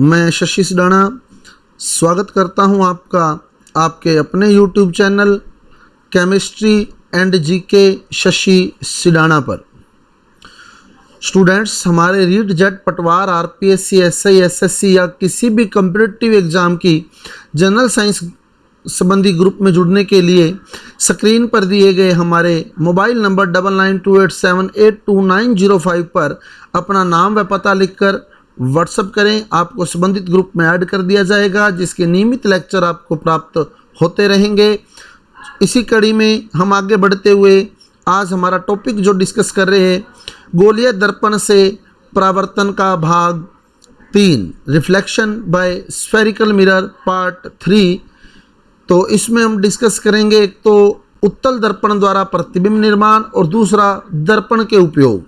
मैं शशि सिडाना स्वागत करता हूं आपका आपके अपने YouTube channel chemistry and GK Shashi Sidana पर। स्टूडेंट्स, हमारे रीड जेट पटवार आरपीएससी एसआई एसएससी या किसी भी कम्पिटिटिव एग्ज़ाम की जनरल साइंस संबंधी ग्रुप में जुड़ने के लिए स्क्रीन पर दिए गए हमारे मोबाइल नंबर 9928782905 पर अपना नाम व पता लिखकर व्हाट्सएप करें। आपको संबंधित ग्रुप में ऐड कर दिया जाएगा, जिसके नियमित लेक्चर आपको प्राप्त होते रहेंगे। इसी कड़ी में हम आगे बढ़ते हुए आज हमारा टॉपिक जो डिस्कस कर रहे हैं, गोलीय दर्पण से परावर्तन का भाग 3, reflection by spherical mirror part 3। तो इसमें हम डिस्कस करेंगे एक तो उत्तल दर्पण द्वारा प्रतिबिंब निर्माण और दूसरा दर्पण के उपयोग।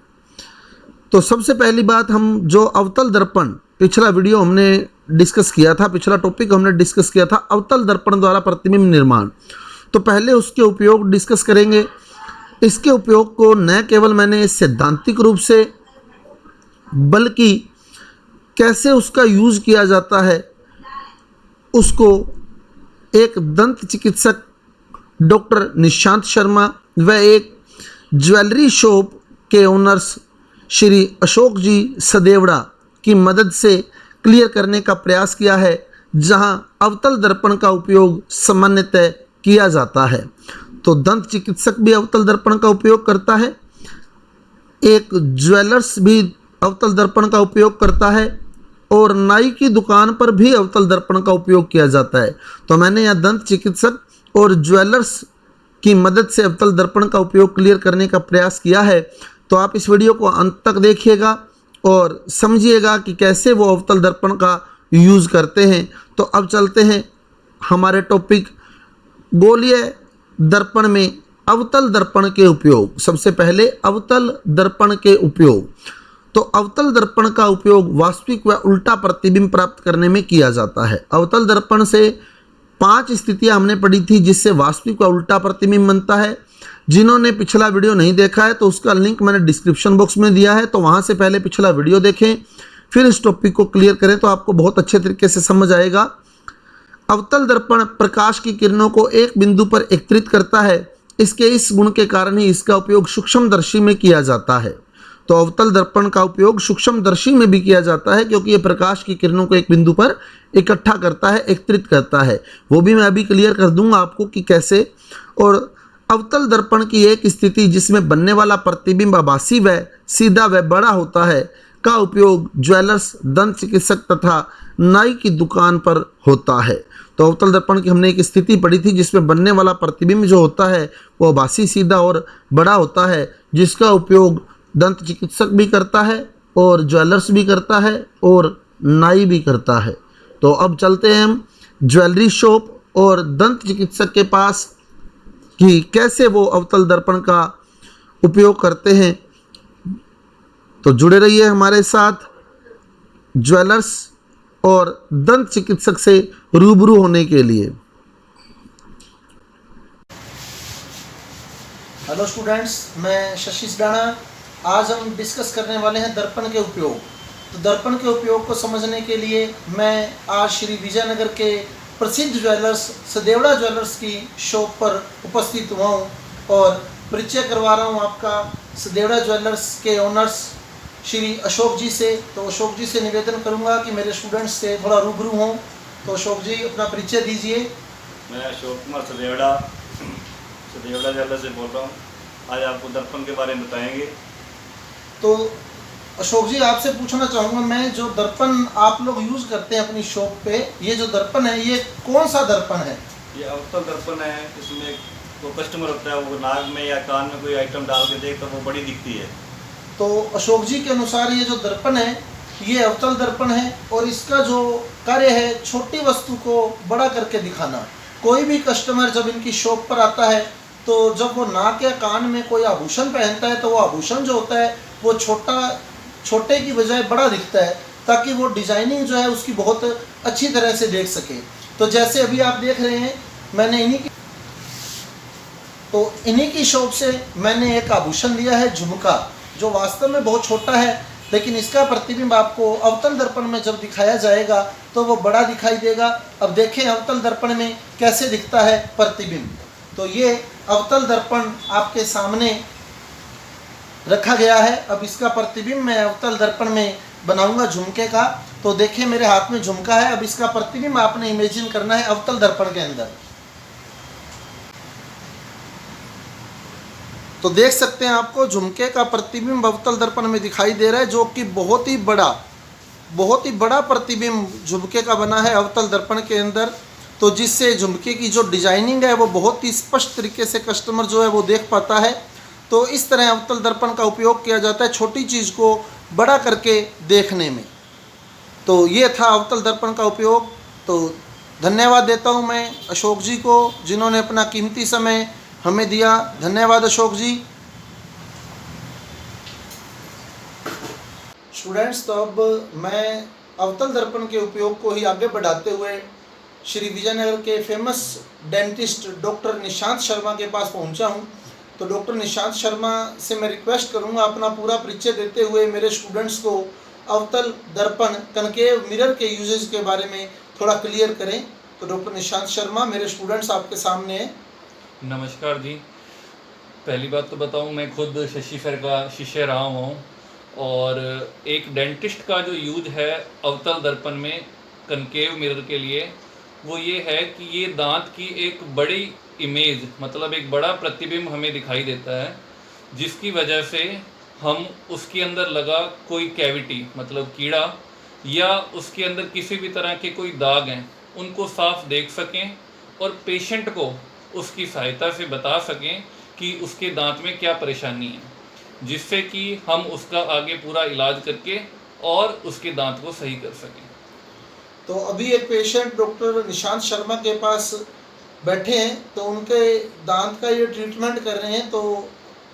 तो सबसे पहली बात, हम जो अवतल दर्पण पिछला वीडियो हमने डिस्कस किया था, पिछला टॉपिक हमने डिस्कस किया था अवतल दर्पण द्वारा प्रतिबिंब निर्माण। तो पहले उसके उपयोग डिस्कस करेंगे। इसके उपयोग को न केवल मैंने सैद्धांतिक रूप से बल्कि कैसे उसका यूज़ किया जाता है उसको एक दंत चिकित्सक डॉक्टर निशांत शर्मा व एक ज्वेलरी शॉप के ओनर्स श्री अशोक जी सदेवड़ा की मदद से क्लियर करने का प्रयास किया है, जहां अवतल दर्पण का उपयोग सामान्यतः किया जाता है। तो दंत चिकित्सक भी अवतल दर्पण का उपयोग करता है, एक ज्वेलर्स भी अवतल दर्पण का उपयोग करता है और नाई की दुकान पर भी अवतल दर्पण का उपयोग किया जाता है। तो मैंने यह दंत चिकित्सक और ज्वेलर्स की मदद से अवतल दर्पण का उपयोग क्लियर करने का प्रयास किया है। तो आप इस वीडियो को अंत तक देखिएगा और समझिएगा कि कैसे वो अवतल दर्पण का यूज़ करते हैं। तो अब चलते हैं हमारे टॉपिक गोलीय दर्पण में अवतल दर्पण के उपयोग। सबसे पहले अवतल दर्पण के उपयोग। तो अवतल दर्पण का उपयोग वास्तविक व उल्टा प्रतिबिंब प्राप्त करने में किया जाता है। अवतल दर्पण से 5 स्थितियां हमने पढ़ी थी जिससे वास्तविक व उल्टा प्रतिबिंब बनता है। जिन्होंने पिछला वीडियो नहीं देखा है तो उसका लिंक मैंने डिस्क्रिप्शन बॉक्स में दिया है, तो वहां से पहले पिछला वीडियो देखें, फिर इस टॉपिक को क्लियर करें तो आपको बहुत अच्छे तरीके से समझ आएगा। अवतल दर्पण प्रकाश की किरणों को एक बिंदु पर एकत्रित करता है। इसके इस गुण के कारण ही इसका उपयोग सूक्ष्मदर्शी में किया जाता है। तो अवतल दर्पण का उपयोग सूक्ष्मदर्शी में भी किया जाता है, क्योंकि यह प्रकाश की किरणों को एक बिंदु पर इकट्ठा करता है, एकत्रित करता है। वो भी मैं अभी क्लियर कर दूंगा आपको कि कैसे। और अवतल दर्पण की एक स्थिति जिसमें बनने वाला प्रतिबिंब आभासी व सीधा व बड़ा होता है का उपयोग ज्वेलर्स, दंत चिकित्सक तथा नाई की दुकान पर होता है। तो अवतल दर्पण की हमने एक स्थिति पढ़ी थी जिसमें बनने वाला प्रतिबिंब जो होता है वो आभासी, सीधा और बड़ा होता है, जिसका उपयोग दंत चिकित्सक भी करता है और ज्वेलर्स भी करता है और नाई भी करता है। तो अब चलते हैं हम ज्वेलरी शॉप और दंत चिकित्सक के पास कि कैसे वो अवतल दर्पण का उपयोग करते हैं। तो जुड़े रहिए हमारे साथ ज्वेलर्स और दंत चिकित्सक से रूबरू होने के लिए। हेलो स्टूडेंट्स, मैं शशि सिडाना। आज हम डिस्कस करने वाले हैं दर्पण के उपयोग। तो दर्पण के उपयोग को समझने के लिए मैं आज श्री विजयनगर के प्रसिद्ध ज्वेलर्स सदेवड़ा ज्वेलर्स की शॉप पर उपस्थित हुआ हूँ और परिचय करवा रहा हूँ आपका सदेवड़ा ज्वेलर्स के ओनर्स श्री अशोक जी से। तो अशोक जी से निवेदन करूँगा कि मेरे स्टूडेंट्स से थोड़ा रूबरू हों। तो अशोक जी अपना परिचय दीजिए। मैं अशोक कुमार सदेवड़ा ज्वेलर्स से बोल रहा हूँ। आज आपको दर्पण के बारे में बताएंगे। तो अशोक जी, आपसे पूछना चाहूँगा मैं, जो दर्पण आप लोग यूज़ करते हैं अपनी शॉप पे, ये जो दर्पण है ये कौन सा दर्पण है? ये अवतल दर्पण है। इसमें वो कस्टमर होता है, वो नाक में या कान में कोई आइटम डाल के देखता है, वो बड़ी दिखती है। तो अशोक जी के अनुसार ये जो दर्पण है ये अवतल दर्पण है और इसका जो कार्य है छोटी वस्तु को बड़ा करके दिखाना। कोई भी कस्टमर जब इनकी शॉप पर आता है तो जब वो नाक या कान में कोई आभूषण पहनता है तो वो आभूषण जो होता है वो छोटे की बजाय बड़ा दिखता है, ताकि वो डिजाइनिंग जो है उसकी बहुत अच्छी तरह से देख सके। तो जैसे अभी आप देख रहे हैं, मैंने इन्हीं की शॉप से मैंने एक आभूषण लिया है, झुमका, जो वास्तव में बहुत छोटा है, लेकिन इसका प्रतिबिंब आपको अवतल दर्पण में जब दिखाया जाएगा तो वो बड़ा दिखाई देगा। अब देखें अवतल दर्पण में कैसे दिखता है प्रतिबिंब। तो ये अवतल दर्पण आपके सामने रखा गया है। अब इसका प्रतिबिंब मैं अवतल दर्पण में बनाऊंगा झुमके का। तो देखें मेरे हाथ में झुमका है। अब इसका प्रतिबिंब आपने इमेजिन करना है अवतल दर्पण के अंदर। तो देख सकते हैं आपको झुमके का प्रतिबिंब अवतल दर्पण में दिखाई दे रहा है, जो कि बहुत ही बड़ा प्रतिबिंब झुमके का बना है अवतल दर्पण के अंदर। तो जिससे झुमके की जो डिजाइनिंग है वो बहुत ही स्पष्ट तरीके से कस्टमर जो है वो देख पाता है। तो इस तरह अवतल दर्पण का उपयोग किया जाता है छोटी चीज़ को बड़ा करके देखने में। तो ये था अवतल दर्पण का उपयोग। तो धन्यवाद देता हूँ मैं अशोक जी को, जिन्होंने अपना कीमती समय हमें दिया। धन्यवाद अशोक जी। स्टूडेंट्स, तो अब मैं अवतल दर्पण के उपयोग को ही आगे बढ़ाते हुए श्री विजयनगर के famous dentist doctor Nishant Sharma के पास पहुंचा हूं। तो डॉक्टर निशांत शर्मा से मैं रिक्वेस्ट करूंगा अपना पूरा परिचय देते हुए मेरे स्टूडेंट्स को अवतल दर्पण कनकेव मिरर के यूजेज के बारे में थोड़ा क्लियर करें। तो डॉक्टर निशांत शर्मा, मेरे स्टूडेंट्स आपके सामने हैं। नमस्कार जी। पहली बात तो बताऊं, मैं खुद शशि सर का शिष्य रहा हूँ और एक डेंटिस्ट का जो यूज है अवतल दर्पण में कनकेव मिरर के लिए, वो ये है कि ये दांत की एक बड़ी इमेज, मतलब एक बड़ा प्रतिबिंब हमें दिखाई देता है, जिसकी वजह से हम उसके अंदर लगा कोई कैविटी, मतलब कीड़ा, या उसके अंदर किसी भी तरह के कोई दाग हैं, उनको साफ देख सकें और पेशेंट को उसकी सहायता से बता सकें कि उसके दांत में क्या परेशानी है, जिससे कि हम उसका आगे पूरा इलाज करके और उसके दांत को सही कर सकें। तो अभी एक पेशेंट डॉक्टर निशांत शर्मा के पास बैठे हैं, तो उनके दांत का ये ट्रीटमेंट कर रहे हैं। तो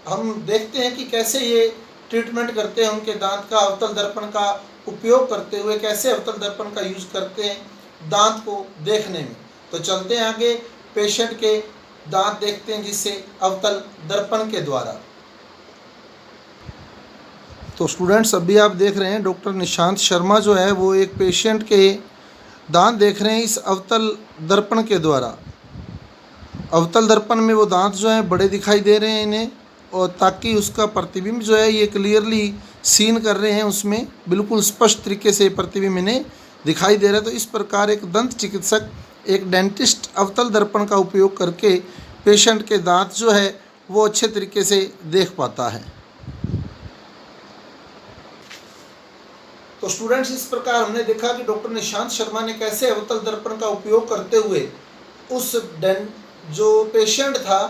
हम देखते हैं कि कैसे ये ट्रीटमेंट करते हैं उनके दांत का, अवतल दर्पण का उपयोग करते हुए कैसे अवतल दर्पण का यूज़ करते हैं दांत को देखने में। तो चलते हैं आगे, पेशेंट के दांत देखते हैं जिससे अवतल दर्पण के द्वारा। तो स्टूडेंट्स, अभी आप देख रहे हैं डॉक्टर निशांत शर्मा जो है वो एक पेशेंट के दांत देख रहे हैं इस अवतल दर्पण के द्वारा। अवतल दर्पण में वो दांत जो हैं बड़े दिखाई दे रहे हैं इन्हें, और ताकि उसका प्रतिबिंब जो है ये क्लियरली सीन कर रहे हैं, उसमें बिल्कुल स्पष्ट तरीके से प्रतिबिंब इन्हें दिखाई दे रहा है। तो इस प्रकार एक दंत चिकित्सक, एक डेंटिस्ट अवतल दर्पण का उपयोग करके पेशेंट के दांत जो है वो अच्छे तरीके से देख पाता है। तो स्टूडेंट्स, इस प्रकार हमने देखा कि डॉक्टर निशांत शर्मा ने कैसे अवतल दर्पण का उपयोग करते हुए उस जो पेशेंट था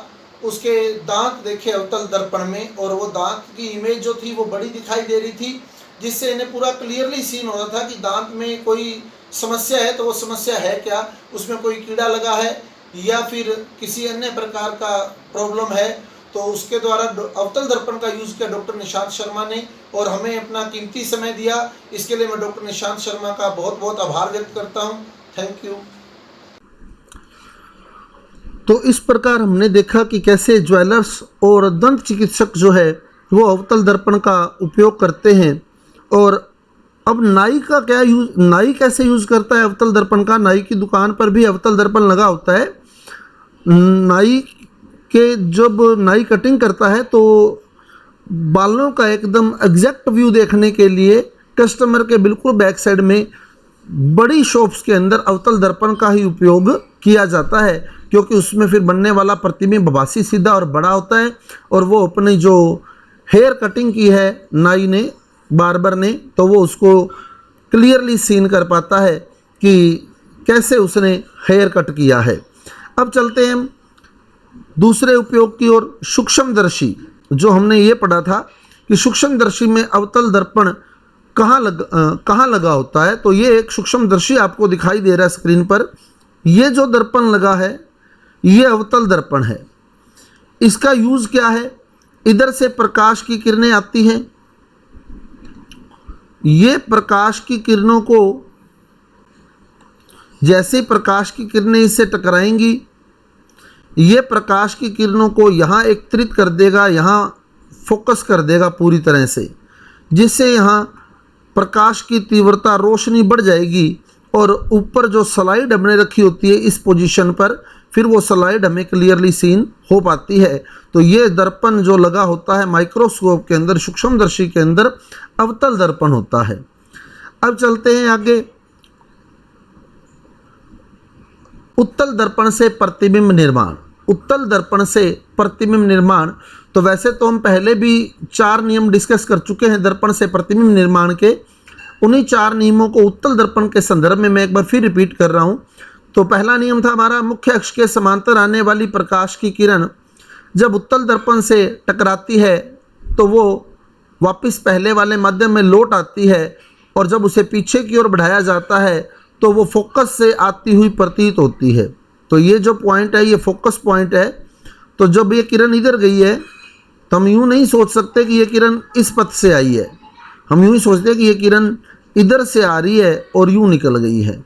उसके दांत देखे अवतल दर्पण में, और वो दांत की इमेज जो थी वो बड़ी दिखाई दे रही थी, जिससे इन्हें पूरा क्लियरली सीन हो रहा था कि दांत में कोई समस्या है तो वो समस्या है क्या, उसमें कोई कीड़ा लगा है या फिर किसी अन्य प्रकार का प्रॉब्लम है। तो उसके द्वारा अवतल दर्पण का यूज़ किया डॉक्टर निशांत शर्मा ने, और हमें अपना कीमती समय दिया। इसके लिए मैं डॉक्टर निशांत शर्मा का बहुत बहुत आभार व्यक्त करता हूँ। Thank you. तो इस प्रकार हमने देखा कि कैसे ज्वेलर्स और दंत चिकित्सक जो है वो अवतल दर्पण का उपयोग करते हैं। और अब नाई का क्या यूज़, नाई कैसे यूज़ करता है अवतल दर्पण का। नाई की दुकान पर भी अवतल दर्पण लगा होता है। नाई के जब नाई कटिंग करता है तो बालों का एकदम एग्जैक्ट व्यू देखने के लिए कस्टमर के बिल्कुल बैक साइड में बड़ी शॉप्स के अंदर अवतल दर्पण का ही उपयोग किया जाता है, क्योंकि उसमें फिर बनने वाला प्रतिबिंब बासी सीधा और बड़ा होता है, और वो अपनी जो हेयर कटिंग की है नाई ने, बार्बर ने, तो वो उसको क्लियरली सीन कर पाता है कि कैसे उसने हेयर कट किया है। अब चलते हैं हम दूसरे उपयोग की ओर। सूक्ष्मदर्शी, जो हमने ये पढ़ा था कि सूक्ष्मदर्शी में अवतल दर्पण कहाँ लगा होता है। तो ये एक सूक्ष्मदर्शी आपको दिखाई दे रहा है स्क्रीन पर। ये जो दर्पण लगा है ये अवतल दर्पण है। इसका यूज़ क्या है, इधर से प्रकाश की किरणें आती हैं, ये प्रकाश की किरणों को, जैसे प्रकाश की किरणें इससे टकराएंगी, ये प्रकाश की किरणों को यहाँ एकत्रित कर देगा, यहाँ फोकस कर देगा पूरी तरह से, जिससे यहाँ प्रकाश की तीव्रता, रोशनी बढ़ जाएगी और ऊपर जो स्लाइड हमने रखी होती है इस पोजीशन पर, फिर वो स्लाइड हमें क्लियरली सीन हो पाती है। तो ये दर्पण जो लगा होता है माइक्रोस्कोप के अंदर, सूक्ष्मदर्शी के अंदर, अवतल दर्पण होता है। अब चलते हैं आगे। उत्तल दर्पण से प्रतिबिंब निर्माण। उत्तल दर्पण से प्रतिबिंब निर्माण, तो वैसे तो हम पहले भी 4 नियम डिस्कस कर चुके हैं दर्पण से प्रतिबिंब निर्माण के। उन्हीं 4 नियमों को उत्तल दर्पण के संदर्भ में मैं एक बार फिर रिपीट कर रहा हूँ। तो पहला नियम था हमारा, मुख्य अक्ष के समांतर आने वाली प्रकाश की किरण जब उत्तल दर्पण से टकराती है तो वो वापस पहले वाले माध्यम में लौट आती है, और जब उसे पीछे की ओर बढ़ाया जाता है तो वो फोकस से आती हुई प्रतीत होती है। तो ये जो पॉइंट है ये फोकस पॉइंट है। तो जब ये किरण इधर गई है तो हम यूँ नहीं सोच सकते कि ये किरण इस पथ से आई है, हम यूँ ही सोचते हैं कि ये किरण इधर से आ रही है और यूँ निकल गई है।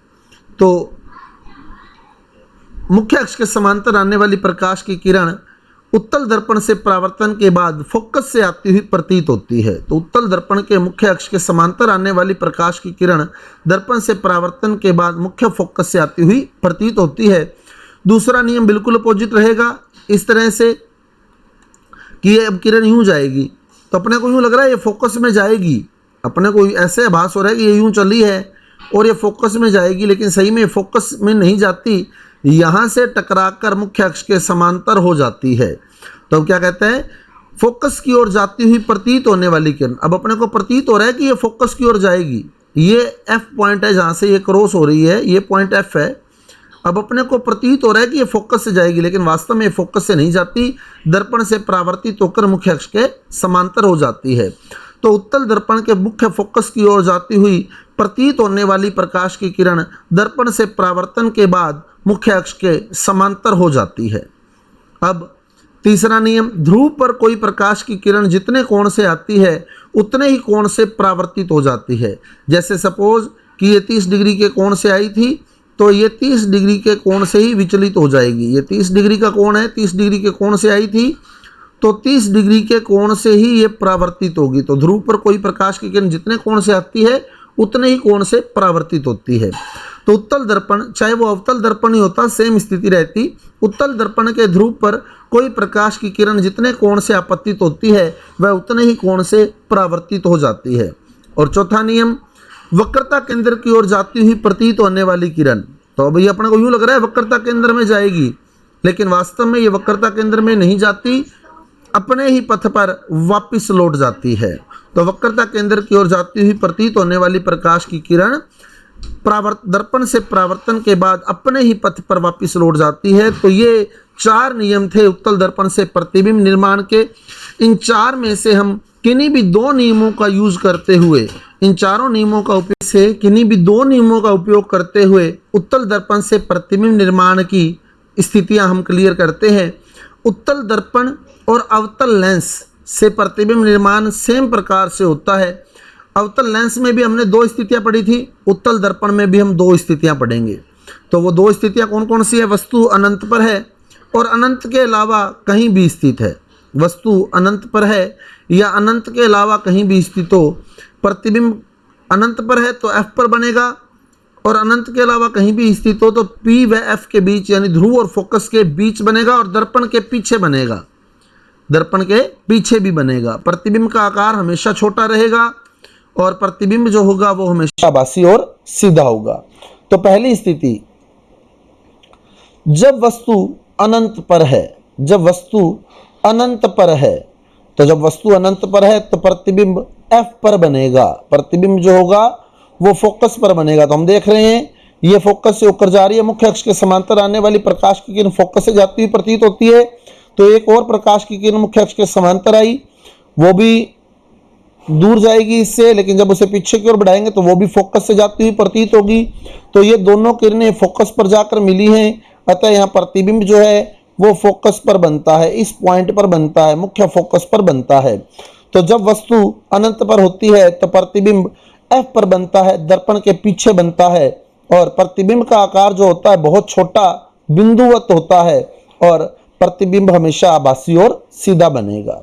तो मुख्य अक्ष के समांतर आने वाली प्रकाश की किरण उत्तल दर्पण से परावर्तन के बाद फोकस से आती हुई प्रतीत होती है। तो उत्तल दर्पण के मुख्य अक्ष के समांतर आने वाली प्रकाश की किरण दर्पण से परावर्तन के बाद मुख्य फोकस से आती हुई प्रतीत होती है। दूसरा नियम बिल्कुल अपोजिट रहेगा, इस तरह से कि ये अब किरण यूँ जाएगी तो अपने को यूँ लग रहा है ये फोकस में जाएगी, अपने को ऐसे आभास हो रहा है कि ये यूँ चली है और ये फोकस में जाएगी, लेकिन सही में फोकस में नहीं जाती, यहाँ से टकराकर मुख्य अक्ष के समांतर हो जाती है। तो अब क्या कहते हैं, फोकस की ओर जाती हुई प्रतीत होने वाली किरण। अब अपने को प्रतीत हो रहा है कि ये फोकस की ओर जाएगी, ये एफ पॉइंट है जहाँ से ये क्रॉस हो रही है, ये पॉइंट एफ है। अब अपने को प्रतीत हो रहा है कि ये फोकस से जाएगी, लेकिन वास्तव में ये फोकस से नहीं जाती, दर्पण से परावर्तित होकर मुख्य अक्ष के समांतर हो जाती है। तो उत्तल दर्पण के मुख्य फोकस की ओर जाती हुई प्रतीत होने वाली प्रकाश की किरण दर्पण से परावर्तन के बाद मुख्य अक्ष के समांतर हो जाती है। अब तीसरा नियम, ध्रुव पर कोई प्रकाश की किरण जितने कोण से आती है उतने ही कोण से परावर्तित हो जाती है। जैसे सपोज कि ये 30 डिग्री के कोण से आई थी तो ये 30 डिग्री के कोण से ही विचलित हो जाएगी। ये 30 डिग्री का कोण है, 30 डिग्री के कोण से आई थी तो 30 डिग्री के कोण से ही ये परावर्तित होगी। तो ध्रुव पर कोई प्रकाश की किरण जितने कोण से आती है उतने ही कोण से परावर्तित होती है। तो उत्तल दर्पण, चाहे वो अवतल दर्पण ही होता, सेम स्थिति रहती। उत्तल दर्पण के ध्रुव पर कोई प्रकाश की किरण जितने कोण से आपतित होती है वह उतने ही कोण से परावर्तित हो जाती है। और चौथा नियम, वक्रता केंद्र की ओर जाती हुई प्रतीत होने वाली किरण। तो अभी अपने को यूँ लग रहा है वक्रता केंद्र में जाएगी, लेकिन वास्तव में ये वक्रता केंद्र में नहीं जाती, अपने ही पथ पर वापस लौट जाती है। तो वक्रता केंद्र की ओर जाती हुई प्रतीत होने वाली प्रकाश की किरण दर्पण से परावर्तन के बाद अपने ही पथ पर वापस लौट जाती है। तो ये 4 नियम थे उत्तल दर्पण से प्रतिबिंब निर्माण के। इन 4 में से हम किन्हीं भी 2 नियमों का यूज करते हुए, इन चारों नियमों का उपयोग से किन्हीं भी 2 नियमों का उपयोग करते हुए उत्तल दर्पण से प्रतिबिंब निर्माण की स्थितियां हम क्लियर करते हैं। उत्तल दर्पण और अवतल लेंस से प्रतिबिंब निर्माण सेम प्रकार से होता है। अवतल लेंस में भी हमने 2 स्थितियां पढ़ी थी, उत्तल दर्पण में भी हम 2 स्थितियां पढ़ेंगे। तो वो 2 स्थितियां कौन कौन सी है, वस्तु अनंत पर है और अनंत के अलावा कहीं भी स्थित है। वस्तु अनंत पर है या अनंत के अलावा कहीं भी स्थित हो, प्रतिबिंब अनंत पर है तो एफ पर बनेगा, और अनंत के अलावा कहीं भी स्थित हो तो पी व एफ के बीच यानी ध्रुव और फोकस के बीच बनेगा, और दर्पण के पीछे बनेगा, दर्पण के पीछे भी बनेगा। प्रतिबिंब का आकार हमेशा छोटा रहेगा और प्रतिबिंब जो होगा वो हमेशा आभासी और सीधा होगा। तो पहली स्थिति, जब वस्तु अनंत पर है, जब वस्तु अनंत पर है, तो जब वस्तु अनंत पर है तो प्रतिबिंब एफ पर बनेगा, प्रतिबिंब जो होगा वो फोकस पर बनेगा। तो हम देख रहे हैं ये फोकस से होकर जा रही है, मुख्य अक्ष के समांतर आने वाली प्रकाश की किरण फोकस से जाती हुई प्रतीत होती है। तो एक और प्रकाश की किरण मुख्य अक्ष के समांतर आई, वो भी दूर जाएगी इससे, लेकिन जब उसे पीछे की ओर बढ़ाएंगे तो वो भी फोकस से जाती हुई प्रतीत होगी। तो ये दोनों किरणें फोकस पर जाकर मिली हैं, अतः यहाँ प्रतिबिंब जो है वो फोकस पर बनता है, इस पॉइंट पर बनता है, मुख्य फोकस पर बनता है। तो जब वस्तु अनंत पर होती है तो प्रतिबिंब एफ पर बनता है, दर्पण के पीछे बनता है, और प्रतिबिंब का आकार जो होता है बहुत छोटा बिंदुवत होता है, और प्रतिबिंब हमेशा आभासी और सीधा बनेगा।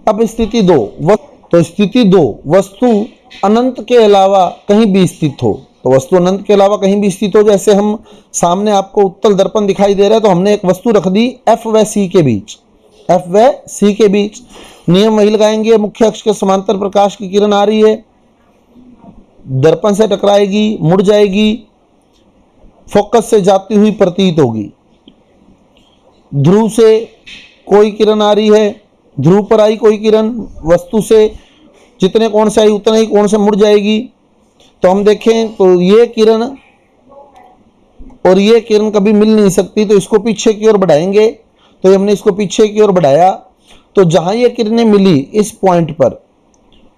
अब स्थिति 2, तो स्थिति 2, वस्तु अनंत के अलावा कहीं भी स्थित हो, तो वस्तु अनंत के अलावा कहीं भी स्थित हो, जैसे हम सामने आपको उत्तल दर्पण दिखाई दे रहा है तो हमने एक वस्तु रख दी F व C के बीच, F व C के बीच। नियम वही लगाएंगे, मुख्य अक्ष के समांतर प्रकाश की किरण आ रही है, दर्पण से टकराएगी, मुड़ जाएगी, फोकस से जाती हुई प्रतीत होगी। ध्रुव से कोई किरण आ रही है, ध्रुव पर आई कोई किरण, वस्तु से जितने कोण से आई उतने ही कोण से मुड़ जाएगी। तो हम देखें तो ये किरण और ये किरण कभी मिल नहीं सकती, तो इसको पीछे की ओर बढ़ाएंगे। तो हमने इसको पीछे की ओर बढ़ाया, तो जहां ये किरणें मिली इस पॉइंट पर,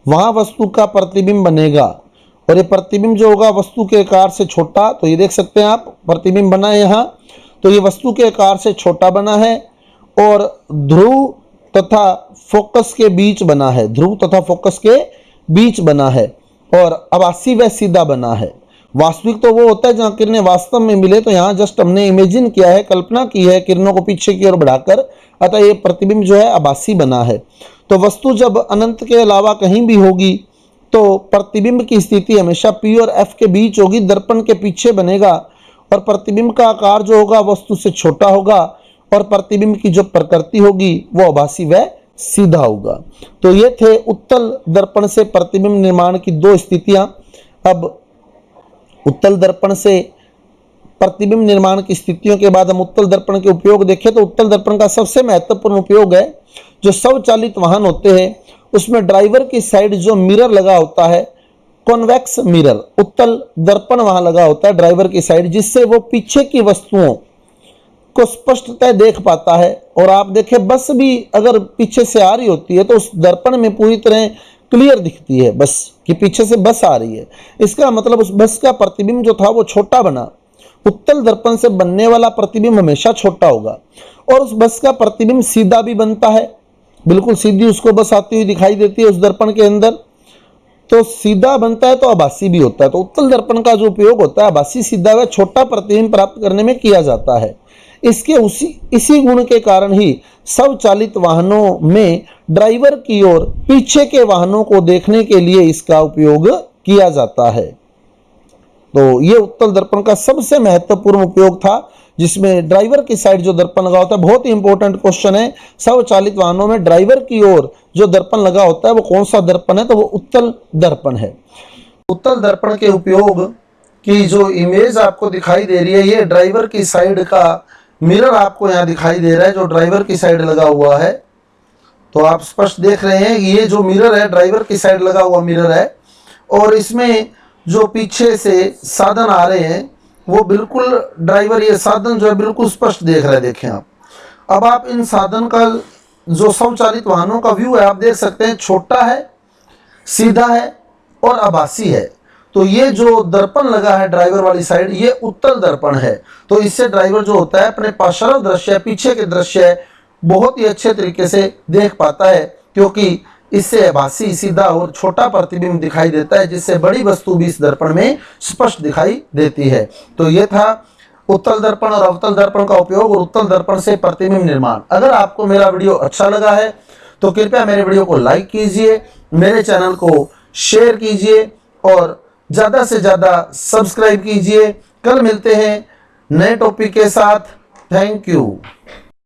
वहां वस्तु का प्रतिबिंब बनेगा, और ये प्रतिबिंब जो होगा वस्तु के आकार से छोटा। तो ये देख सकते हैं आप, प्रतिबिंब बना है यहाँ, तो ये वस्तु के आकार से छोटा बना है और ध्रुव तथा फोकस के बीच बना है, ध्रुव तथा फोकस के बीच बना है, और आभासी व सीधा बना है। वास्तविक तो वो होता है जहाँ किरणें वास्तव में मिले, तो यहाँ जस्ट हमने इमेजिन किया है, कल्पना की है किरणों को पीछे की ओर बढ़ाकर, अतः ये प्रतिबिंब जो है आभासी बना है। तो वस्तु जब अनंत के अलावा कहीं भी होगी तो प्रतिबिंब की स्थिति हमेशा P और F के बीच होगी, दर्पण के पीछे बनेगा, और प्रतिबिंब का आकार जो होगा वस्तु से छोटा होगा, और प्रतिबिंब की जो प्रकृति होगी वो आभासी व सीधा होगा। तो ये थे उत्तल दर्पण से प्रतिबिंब निर्माण की दो स्थितियां। अब उत्तल दर्पण से प्रतिबिंब निर्माण की स्थितियों के बाद हम उत्तल दर्पण के उपयोग देखें, तो उत्तल दर्पण का सबसे महत्वपूर्ण उपयोग है, जो स्वचालित वाहन होते हैं उसमें ड्राइवर की साइड जो मिरर लगा होता है, कॉन्वेक्स मिरर, उत्तल दर्पण वहां लगा होता है ड्राइवर की साइड, जिससे वो पीछे की वस्तुओं को स्पष्टतः देख पाता है। और आप देखें बस भी अगर पीछे से आ रही होती है तो उस दर्पण में पूरी तरह क्लियर दिखती है बस कि पीछे से बस आ रही है। इसका मतलब उस बस का प्रतिबिंब जो था वो छोटा बना। उत्तल दर्पण से बनने वाला प्रतिबिंब हमेशा छोटा होगा, और उस बस का प्रतिबिंब सीधा भी बनता है, बिल्कुल सीधी उसको बस आती हुई दिखाई देती है उस दर्पण के अंदर, तो सीधा बनता है तो आभासी भी होता है। तो उत्तल दर्पण का जो उपयोग होता है आभासी, सीधा व छोटा प्रतिबिंब प्राप्त करने में किया जाता है। इसके इसी गुण के कारण ही स्वचालित वाहनों में ड्राइवर की ओर पीछे के वाहनों को देखने के लिए इसका उपयोग किया जाता है। तो ये उत्तल दर्पण का सबसे महत्वपूर्ण उपयोग था, जिसमें ड्राइवर की साइड जो दर्पण लगा होता है, बहुत ही इंपॉर्टेंट क्वेश्चन है, स्वचालित वाहनों में ड्राइवर की ओर जो दर्पण लगा होता है वो कौन सा दर्पण है, तो वो उत्तल दर्पण है। उत्तल दर्पण के उपयोग की जो इमेज आपको दिखाई दे रही है, ये ड्राइवर की साइड का मिरर आपको यहाँ दिखाई दे रहा है, जो ड्राइवर की साइड लगा हुआ है। तो आप स्पष्ट देख रहे हैं ये जो मिरर है ड्राइवर की साइड लगा हुआ मिरर है, और इसमें जो पीछे से साधन आ रहे हैं वो बिल्कुल ड्राइवर ये साधन जो है बिल्कुल स्पष्ट देख रहे हैं। देखें आप, अब आप इन साधन का जो स्वचालित वाहनों का व्यू है आप देख सकते हैं, छोटा है, सीधा है और आभासी है। तो ये जो दर्पण लगा है ड्राइवर वाली साइड, ये उत्तल दर्पण है। तो इससे ड्राइवर जो होता है अपने पार्श्व दृश्य, पीछे के दृश्य बहुत ही अच्छे तरीके से देख पाता है, क्योंकि इससे आभासी, सीधा और छोटा प्रतिबिंब दिखाई देता है, जिससे बड़ी वस्तु भी इस दर्पण में स्पष्ट दिखाई देती है। तो ये था उत्तल दर्पण और अवतल दर्पण का उपयोग और उत्तल दर्पण से प्रतिबिंब निर्माण। अगर आपको मेरा वीडियो अच्छा लगा है तो कृपया मेरे वीडियो को लाइक कीजिए, मेरे चैनल को शेयर कीजिए और ज़्यादा से ज़्यादा सब्सक्राइब कीजिए। कल मिलते हैं नए टॉपिक के साथ। Thank you.